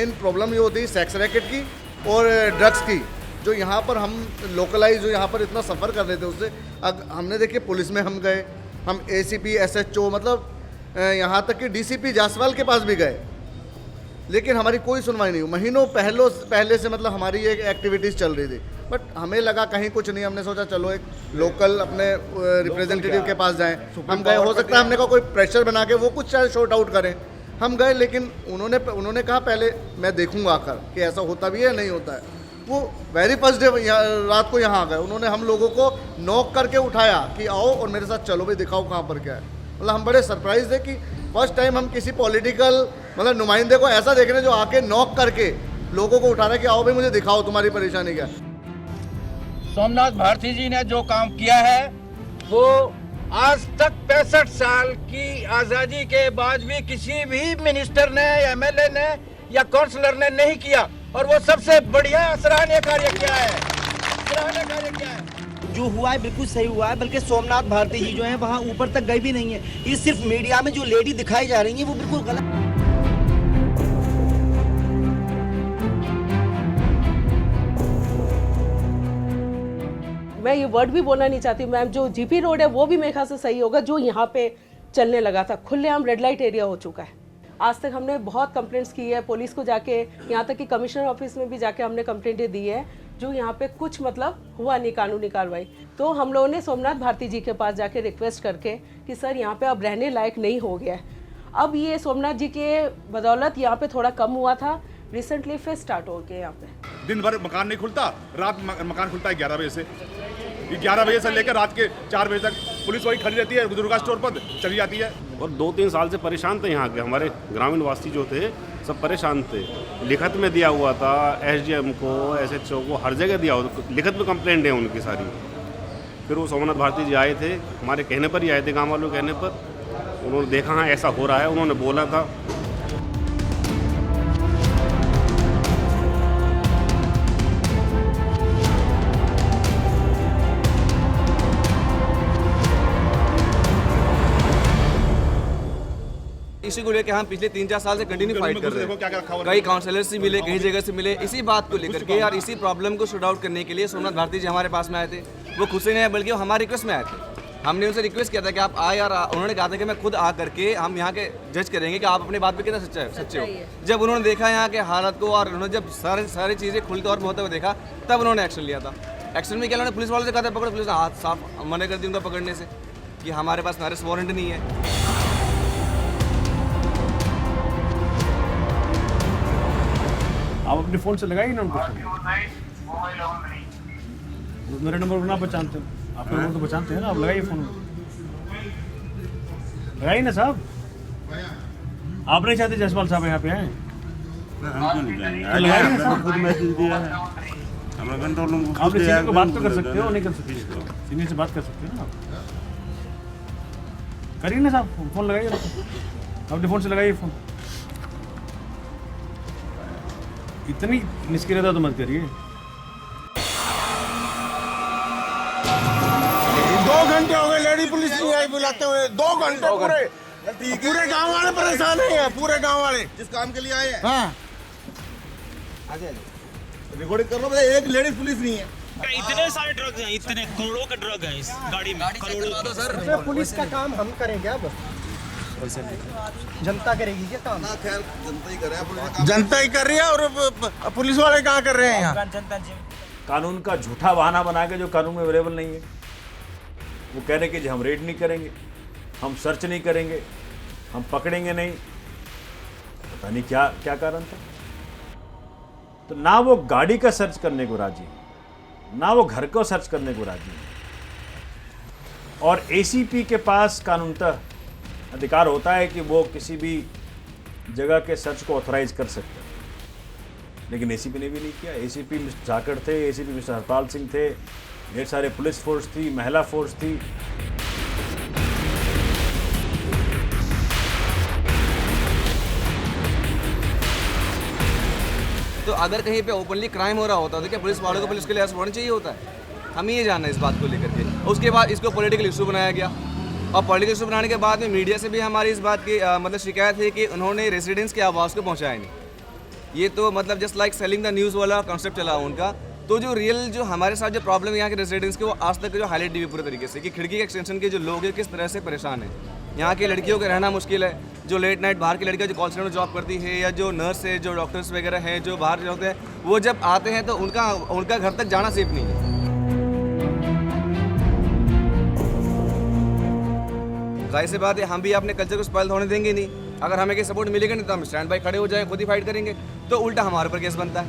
Main problem ये होती है सेक्स रैकेट की और ड्रग्स की, जो यहाँ पर हम लोकलाइज जो यहाँ पर इतना सफ़र कर रहे थे उससे। हमने देखिए पुलिस में हम गए, हम ACP SHO मतलब यहाँ तक कि DCP जासवाल के पास भी गए, लेकिन हमारी कोई सुनवाई नहीं हुई। महीनों पहले से मतलब हमारी ये एक्टिविटीज़ चल रही थी, बट हमें लगा कहीं कुछ नहीं। हमने सोचा चलो एक लोकल अपने रिप्रेजेंटेटिव के पास जाएं। हम गए, हो सकता है हमने कहा कोई प्रेशर बना के वो कुछ शायद शॉर्ट आउट करें। हम गए, लेकिन उन्होंने कहा पहले मैं देखूंगा आकर कि ऐसा होता भी है नहीं होता है। वो वेरी फर्स्ट डे रात को यहाँ आ गए, उन्होंने हम लोगों को नॉक करके उठाया कि आओ और मेरे साथ चलो भाई, दिखाओ कहाँ पर क्या है। मतलब हम बड़े सरप्राइज थे कि फर्स्ट टाइम हम किसी पॉलिटिकल मतलब नुमाइंदे को ऐसा देख रहे हैं जो आके नॉक करके लोगों को उठा रहा है कि आओ भाई मुझे दिखाओ तुम्हारी परेशानी क्या है। सोमनाथ भारती जी ने जो काम किया है वो आज तक 65 साल की आजादी के बाद भी किसी भी मिनिस्टर ने, MLA ने या काउंसलर ने नहीं किया, और वो सबसे बढ़िया सराहनीय कार्य किया है। जो हुआ है बिल्कुल सही हुआ है, बल्कि सोमनाथ भारती जी जो है वहाँ ऊपर तक गई भी नहीं है। ये सिर्फ मीडिया में जो लेडी दिखाई जा रही है वो बिल्कुल गलत। मैं ये वर्ड भी बोलना नहीं चाहती मैम, जो GP रोड है वो भी मेरे ख्याल से सही होगा, जो यहाँ पे चलने लगा था। खुलेआम रेड लाइट एरिया हो चुका है। आज तक हमने बहुत कंप्लेंट्स की है पुलिस को जाके, यहाँ तक कि कमिश्नर ऑफिस में भी जाके हमने कंप्लेंटें दी है, जो यहाँ पे कुछ मतलब हुआ नहीं कानूनी कार्रवाई। तो हम लोगों ने सोमनाथ भारती जी के पास जाके रिक्वेस्ट करके कि सर यहाँ पे अब रहने लायक नहीं हो गया है। अब ये सोमनाथ जी के बदौलत यहाँ पे थोड़ा कम हुआ था, रिसेंटली फिर स्टार्ट हो गया यहाँ पे। दिन भर मकान नहीं खुलता, रात मकान खुलता है 11 बजे से। 11 बजे से लेकर रात के 4 बजे तक पुलिस वही खड़ी रहती है, दुर्गा स्टोर पर चली जाती है। और 2-3 साल से परेशान थे यहाँ के हमारे ग्रामीण वासी जो थे, सब परेशान थे। लिखत में दिया हुआ था SDM को, SHO को, हर जगह दिया हुआ था, लिखत में कंप्लेंट है उनकी सारी। फिर वो सोमनाथ भारती जी आए थे, हमारे कहने पर ही आए थे, गाँव वालों के कहने पर। उन्होंने देखा हाँ ऐसा हो रहा है, उन्होंने बोला था। इसी को लेकर हम पिछले 3-4 साल से कंटिन्यू फाइट कर रहे हैं। कई काउंसलर से मिले, कई जगह से मिले, इसी बात को लेकर के और इसी प्रॉब्लम को शॉर्ट आउट करने के लिए सोमनाथ भारती जी हमारे पास में आए थे। वो खुद से नहीं आए बल्कि वो हमारे रिक्वेस्ट में आए थे। हमने उनसे रिक्वेस्ट किया था कि आप आए, और उन्होंने कहा था कि मैं खुद आ करके हम यहाँ के जज करेंगे कि आप अपनी बात पे कितना सच्चे हो। जब उन्होंने देखा यहाँ के हालत को और उन्होंने जब सारी चीज़ें खुल तौर पर होते हुए देखा, तब उन्होंने एक्शन लिया था। एक्शन में क्या उन्होंने पुलिस वालों से कहा था पकड़ो, पुलिस ने हाथ साफ मना कर दी उनको पकड़ने से कि हमारे पास अरेस्ट वारंट नहीं है। आप अपने फ़ोन से लगाइए ना उनको। मेरे नंबर को ना पहचानते, आपके नंबर तो पहचानते हैं ना, आप लगाइए फ़ोन। लगाइए ना साहब। आप नहीं चाहते जसपाल साहब यहाँ पे आए? तो लगाइए ना साहब। खुद मैसेज दिया है, आप सीनियर को बात तो कर सकते हो, नहीं कर सकते? सीनियर से बात कर सकते हो ना आप। करिए ना साहब, फ़ोन लगाइए, अपने फ़ोन से लगाइए फ़ोन। इतनी निष्क्रियता तो मत करिए। 2 घंटे हो गए लेडी पुलिस नहीं आई बुलाते हुए, 2 घंटे पूरे गांव वाले परेशान हैं, पूरे गांव वाले जिस काम के लिए आए हैं। हाँ रिकॉर्डिंग कर लो, एक लेडी पुलिस नहीं है। इतने सारे ड्रग्स हैं, इतने करोड़ों के ड्रग हैं इस गाड़ी में, करोड़ों। सर पुलिस का काम हम करें क्या? बस जनता करेगी क्या काम? खैर जनता ही करे, जनता ही कर रही है, और पुलिस वाले कहाँ कर रहे हैं यहाँ? कानून का झूठा बहाना बना के जो कानून में अवेलेबल नहीं है, वो कह रहे कि हम रेड नहीं करेंगे, हम सर्च नहीं करेंगे, हम पकड़ेंगे नहीं। पता नहीं क्या क्या कारण था। तो ना वो गाड़ी का सर्च करने को राजी, ना वो घर को सर्च करने को राजी। और ACP के पास कानूनतः अधिकार होता है कि वो किसी भी जगह के सर्च को ऑथराइज कर सकते हैं, लेकिन ACP ने भी नहीं किया। ACP मिस्टर झाकड़ थे, ACP मिस्टर हरपाल सिंह थे, ढेर सारे पुलिस फोर्स थी, महिला फोर्स थी। तो अगर कहीं पे ओपनली क्राइम हो रहा होता तो क्या पुलिस वालों को पुलिस के लिए अरेस्ट वारंट चाहिए होता है? हमें ये जानना है इस बात को लेकर के। उसके बाद इसको पॉलिटिकल इशू बनाया गया, और पॉलिटिकल इशू बनाने के बाद में मीडिया से भी हमारी इस बात की मतलब शिकायत है कि उन्होंने रेसिडेंट्स की आवाज़ को पहुंचाया नहीं। ये तो मतलब just like selling the news वाला कॉन्सेप्ट चला उनका। तो जो रियल जो हमारे साथ जो प्रॉब्लम यहाँ के रेजिडेंट्स के वो आज तक जो हाईलाइट हुई पूरे तरीके से कि खिड़की के एक्सटेंशन के जो लोग हैं किस तरह से परेशान हैं। यहाँ के लड़कियों का रहना मुश्किल है, जो लेट नाइट बाहर की लड़कियाँ जो कॉल सेंटर में जॉब करती है या जो नर्स है, जो डॉक्टर्स वगैरह हैं जो बाहर होते हैं, वो जब आते हैं तो उनका घर तक जाना सेफ नहीं है। जाहिर सी बात है हम भी अपने कल्चर को स्पॉइल होने देंगे नहीं। अगर हमें कोई सपोर्ट मिलेगा नहीं तो हम स्टैंड बाई खड़े हो जाए, खुद ही फाइट करेंगे। तो उल्टा हमारे ऊपर केस बनता है,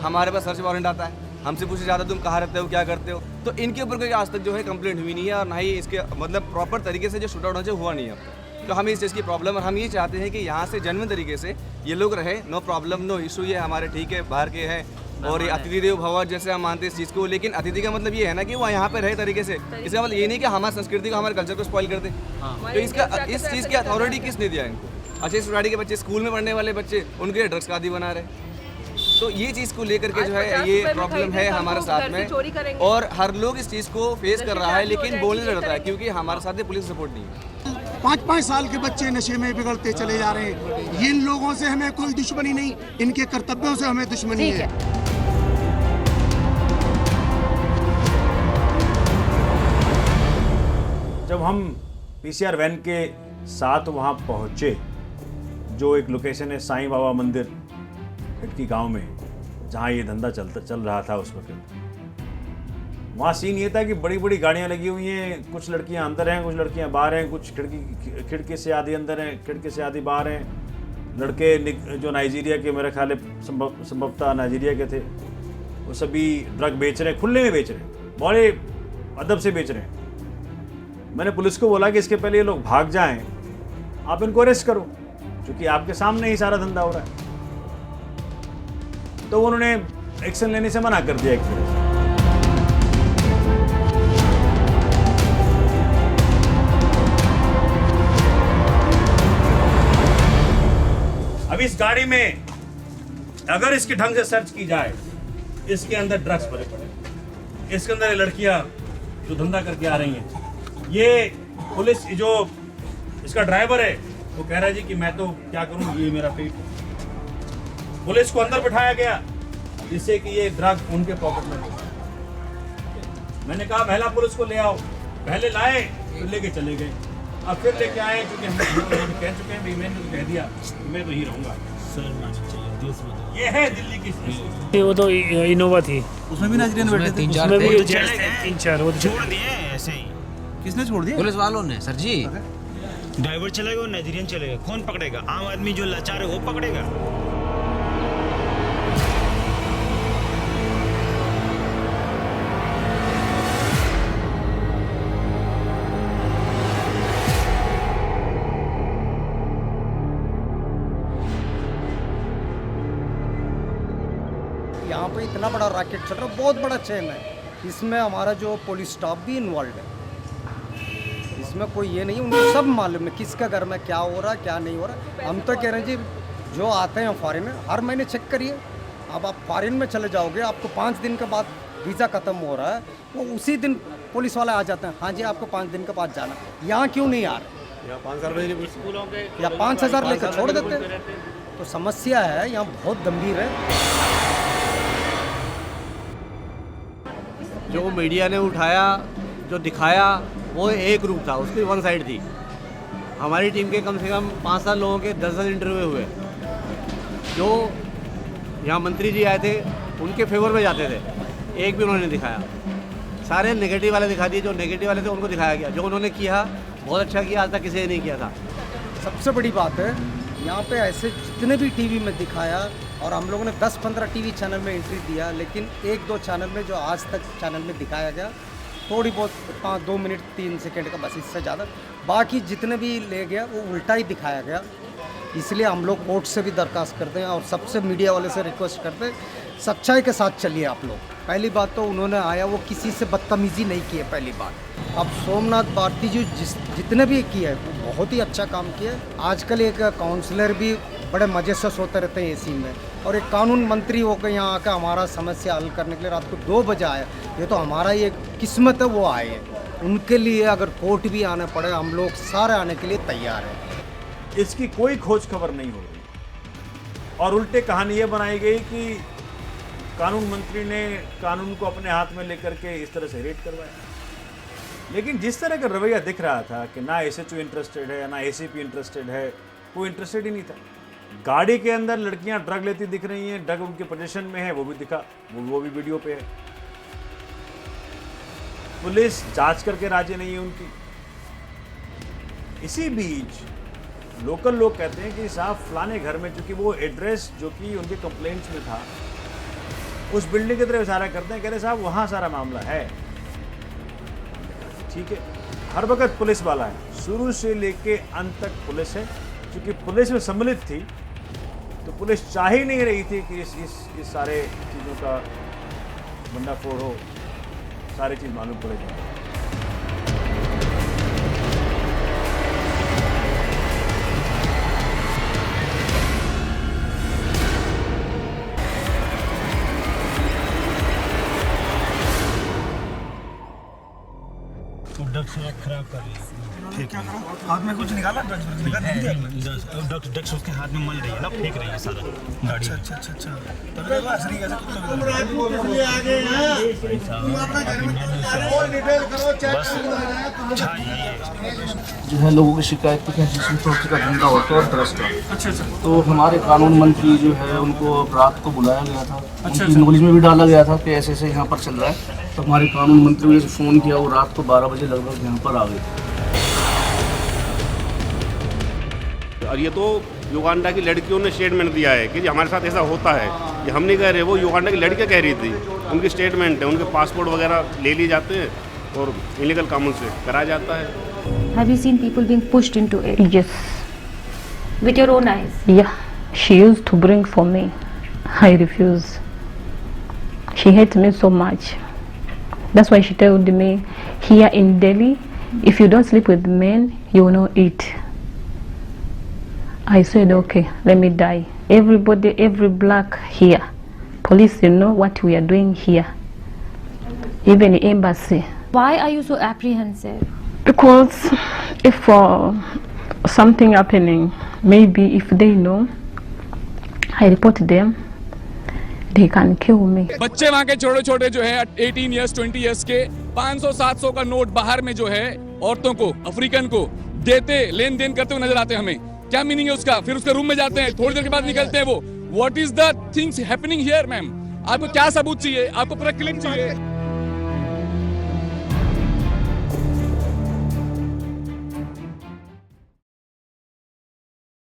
हमारे पास सर्च वारंट आता है, हमसे पूछे जाता है तुम कहाँ रहते हो, क्या करते हो। तो इनके ऊपर कोई आज तक जो है कंप्लेंट हुई नहीं है और ना ही इसके मतलब प्रॉपर तरीके से जो शूट आउट होना चाहिए हुआ नहीं है अब तक। तो हमें इस चीज़ की प्रॉब्लम और हम ये चाहते हैं कि यहाँ से जेन्युइन तरीके से ये लोग रहे, नो प्रॉब्लम नो इशू, ये हमारे ठीक है बाहर के हैं और ये अतिथि देव भव जैसे हम मानते हैं इस चीज़ को। लेकिन अतिथि का मतलब ये है ना कि वो यहाँ पे रहे तरीके से, इसका मतलब ये नहीं कि हमारी संस्कृति को हमारे कल्चर को स्पॉइल कर दे। तो इसका इस चीज़ की अथॉरिटी किसने दिया इनको? अच्छा, इस सोसाइटी के बच्चे, स्कूल में पढ़ने वाले बच्चे, उनके ड्रग्स का आदी बना रहे। तो ये चीज़ को लेकर के जो है ये प्रॉब्लम है हमारे साथ में और हर लोग इस चीज़ को फेस कर रहा है, लेकिन बोलने से डरता है क्योंकि हमारे साथ पुलिस सपोर्ट नहीं है। 5-5 साल के बच्चे नशे में बिगड़ते चले जा रहे हैं। इन लोगों से हमें कोई दुश्मनी नहीं, इनके कर्तव्यों से हमें दुश्मनी है। जब हम पीसीआर वैन के साथ वहाँ पहुँचे, जो एक लोकेशन है साईं बाबा मंदिर खिड़की गांव में, जहाँ ये धंधा चल रहा था उस वक्त, वहाँ सीन ये था कि बड़ी बड़ी गाड़ियाँ लगी हुई हैं, कुछ लड़कियाँ अंदर हैं, कुछ लड़कियाँ बाहर हैं, कुछ खिड़की से आधी अंदर हैं, खिड़की से आधी बाहर हैं। लड़के जो नाइजीरिया के, मेरे ख्याल संभवतः नाइजीरिया के थे, वो सभी ड्रग बेच रहे हैं, खुले में बेच रहे हैं, बड़े अदब से बेच रहे हैं। मैंने पुलिस को बोला कि इसके पहले ये लोग भाग जाएं, आप इनको अरेस्ट करो, क्योंकि आपके सामने ही सारा धंधा हो रहा है। तो उन्होंने एक्शन लेने से मना कर दिया एक तरह से। अब इस गाड़ी में अगर इसके ढंग से सर्च की जाए, इसके अंदर ड्रग्स भरे पड़े, इसके अंदर लड़कियां जो धंधा करके आ रही हैं। ये पुलिस जो इसका ड्राइवर है वो कह रहा है जी कि मैं तो क्या करूं, ये मेरा पेट है। पुलिस को अंदर बिठाया गया जिससे कि ये ड्रग उनके पॉकेट में। मैंने कहा महिला पुलिस को ले आओ, पहले लाए फिर लेके चले गए, अब फिर लेके आए क्योंकि हम कह चुके हैं, मैंने तो कह दिया मैं तो ही रहूंगा। ये है दिल्ली की, वो तो इनोवा थी, उसमें भी नाइजीरियन बैठे थे, उसमें भी 3-4 वो छोड़ दिए ऐसे ही। किसने छोड़ दिया? पुलिस वालों ने सर जी। ड्राइवर चलेगा और नाइजीरियन चलेगा, कौन पकड़ेगा? आम आदमी जो लाचार है वो पकड़ेगा। यहाँ पे इतना बड़ा रैकेट चल रहा है, बहुत बड़ा चेन है। इसमें हमारा जो पुलिस स्टाफ भी इन्वॉल्व है, इसमें कोई ये नहीं, उनको सब मालूम है किसका घर में क्या हो रहा है क्या नहीं हो रहा। हम तो कह रहे हैं जी जो आते हैं फॉरेन में हर महीने चेक करिए। अब आप फॉरेन में चले जाओगे, आपको 5 दिन के बाद वीज़ा ख़त्म हो रहा है, वो उसी दिन पुलिस वाले आ जाते हैं, हाँ जी आपको 5 दिन के बाद जाना। यहाँ क्यों नहीं आ रहे? या 5,000 लेकर छोड़ देते हैं। तो समस्या है यहाँ बहुत गंभीर है। जो मीडिया ने उठाया, जो दिखाया, वो एक रूप था, उसकी वन साइड थी। हमारी टीम के कम से कम 5-7 लोगों के 10-10 इंटरव्यू हुए। जो यहाँ मंत्री जी आए थे उनके फेवर में जाते थे, एक भी उन्होंने दिखाया। सारे नेगेटिव वाले दिखा दिए, जो नेगेटिव वाले थे उनको दिखाया गया। जो उन्होंने किया बहुत अच्छा किया, आज तक किसी ने नहीं किया था। सबसे बड़ी बात है यहाँ पे ऐसे जितने भी टीवी में दिखाया, और हम लोगों ने 10-15 टीवी चैनल में एंट्री दिया, लेकिन 1-2 चैनल में जो आज तक चैनल में दिखाया गया थोड़ी बहुत 2 मिनट 3 सेकेंड का, बस इससे ज़्यादा। बाकी जितने भी ले गया वो उल्टा ही दिखाया गया। इसलिए हम लोग कोर्ट से भी दरख्वास्त करते हैं और सबसे मीडिया वाले से रिक्वेस्ट करते हैं, सच्चाई के साथ चलिए आप लोग। पहली बात तो उन्होंने आया वो किसी से बदतमीज़ी नहीं की है, पहली बात। अब सोमनाथ भारती जी जितने भी किए वो बहुत ही अच्छा काम किया। आजकल एक काउंसलर भी बड़े मज़े से सोते रहते हैं एसी में, और एक कानून मंत्री होकर यहाँ आकर हमारा समस्या हल करने के लिए रात को 2 बजे आए। ये तो हमारा ये किस्मत है वो आए हैं। उनके लिए अगर कोर्ट भी आना पड़े, हम लोग सारे आने के लिए तैयार हैं। इसकी कोई खोज खबर नहीं हो रही। और उल्टे कहानी ये बनाई गई कि कानून मंत्री ने कानून को अपने हाथ में लेकर के इस तरह से रेड करवाया। लेकिन जिस तरह का रवैया दिख रहा था कि ना एसएचओ इंटरेस्टेड है, ना एसीपी इंटरेस्टेड है, कोई इंटरेस्टेड ही नहीं था। गाड़ी के अंदर लड़कियां ड्रग लेती दिख रही हैं, ड्रग उनके पोजीशन में है, वो भी दिखा, वो भी वीडियो पे है। पुलिस जांच करके राजी नहीं है उनकी। इसी बीच लोकल लोग कहते हैं कि साहब फलाने घर में, चूंकि वो एड्रेस जो कि उनके कंप्लेंट्स में था, उस बिल्डिंग की तरफ इशारा करते हैं, कह रहे साहब वहां सारा मामला है। ठीक है, हर वक्त पुलिस वाला है, शुरू से लेके अंत तक पुलिस है। क्योंकि पुलिस में सम्मिलित थी तो पुलिस चाह ही नहीं रही थी कि इस सारे चीज़ों का भंडाफोड़ हो, सारी चीज़ मालूम पड़ेगी। ड्रग्स खराब कर लिया। ठीक है, हाथ में कुछ निकाला, ड्रग्स उसके हाथ में मल रही है ना, फेंक रही है सारा गाड़ी। अच्छा जो है लोगों की शिकायत थी कि का धंधा होता है ड्रग्स का। अच्छा। तो हमारे कानून मंत्री जो है उनको रात को बुलाया गया था। उनकी नॉलेज में भी डाला गया था कि ऐसे ऐसे यहाँ पर चल रहा है। तो हमारे कानून मंत्री ने फ़ोन किया, वो रात को 12 बजे लगभग यहाँ पर आ गए। और ये तो युगांडा की लड़कियों ने स्टेटमेंट दिया है कि हमारे साथ ऐसा होता है, ये हम नहीं कह रहे, वो युगांडा की लड़कियाँ कह रही थी। उनकी स्टेटमेंट है, उनके पासपोर्ट वगैरह ले लिए जाते हैं और इलीगल कामों से कराया जाता है। Have you seen people being pushed into it? Yes. With your own eyes? Yeah. She used to bring for me. I refuse. She hates me so much. That's why she told me, here in Delhi, if you don't sleep with men, you will not eat. I said, okay, let me die. Everybody, every black here, police, you know what we are doing here. Even the embassy. Why are you so apprehensive? Because if something happening, maybe if they know, I report them, they can kill me. बच्चे वहाँ के छोटे छोटे जो है 18 years 20 years के 500-700 का note बाहर में जो है औरतों को, अफ्रीकन को देते, लेन देन करते हुए नजर आते हैं हमें। क्या मीनिंग है उसका? फिर उसके रूम में जाते हैं, थोड़ी देर के बाद निकलते हैं वो। What is the things happening here ma'am? आपको क्या सबूत चाहिए? आपको पूरा क्लिप चाहिए?